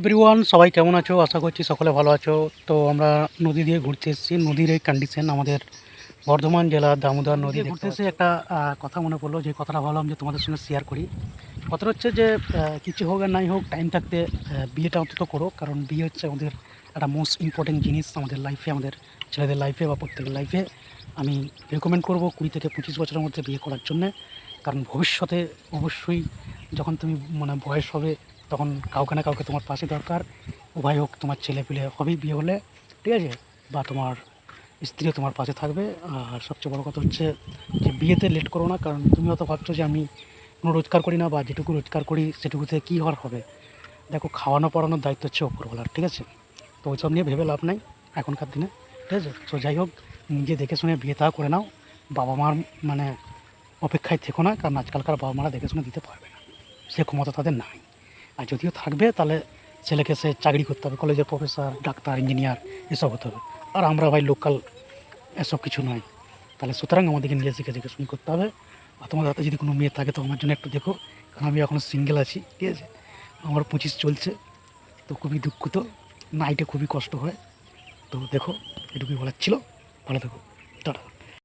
Everyone, সবাই কেমন আছো? আশা করছি সকলে ভালো আছো। তো আমরা নদী দিয়ে ঘুরতে এসেছি। নদীর এই কন্ডিশন আমাদের বর্ধমান জেলার দামোদর নদী ঘুরতে এসে একটা কথা মনে পড়লো, যে কথাটা ভাবলাম যে তোমাদের সঙ্গে শেয়ার করি। কথাটা হচ্ছে যে কিছু হোক আর নাই হোক, টাইম থাকতে বিয়েটা অন্তত করো, কারণ বিয়ে হচ্ছে আমাদের একটা মোস্ট ইম্পর্টেন্ট জিনিস আমাদের লাইফে, আমাদের ছেলেদের লাইফে বা প্রত্যেকের লাইফে। আমি রেকমেন্ড করবো 20 থেকে 25 বছরের মধ্যে বিয়ে করার জন্যে, কারণ ভবিষ্যতে অবশ্যই যখন তুমি মানে বয়স হবে, তখন কাউকে না কাউকে তোমার পাশে দরকার। উভয় হোক, তোমার ছেলে পেলে হবেই বিয়ে হলে, ঠিক আছে, বা তোমার স্ত্রীও তোমার পাশে থাকবে। আর সবচেয়ে বড় কথা হচ্ছে যে বিয়েতে লেট করো না, কারণ তুমি হয়তো ভাবছো যে আমি কোনো রোজগার করি না, বা যেটুকু রোজগার করি সেটুকুতে কী হওয়ার হবে। দেখো, খাওয়ানো পড়ানোর দায়িত্ব হচ্ছে ওপরওয়ালার, ঠিক আছে? তো ওইসব নিয়ে ভেবে লাভ নাই এখনকার দিনে, ঠিক আছে? তো যাই হোক, নিজে দেখে শুনে বিয়ে তা করে নাও। বাবা মার মানে অপেক্ষায় থেকো না, কারণ আজকালকার বাবা মারা দেখে শুনে দিতে পারবে না, সে ক্ষমতা তাদের নাই। আর যদিও থাকবে, তাহলে ছেলেকে সে চাকরি করতে হবে, কলেজের প্রফেসর, ডাক্তার, ইঞ্জিনিয়ার এসব হতে হবে। আর আমরা ভাই লোকাল, এসব কিছু নয়। তাহলে সুতরাং আমাদেরকে নিজে শিখে দেখে শুনে করতে হবে। আর তোমার হাতে যদি কোনো মেয়ে থাকে তো আমার জন্য একটু দেখো, কারণ আমি এখনও সিঙ্গেল আছি, ঠিক আছে? আমার 25 চলছে, তো খুবই দুঃখিত, নাইটে খুবই কষ্ট হয়। তো দেখো, এটুকুই বলার ছিল। ভালো থেকো।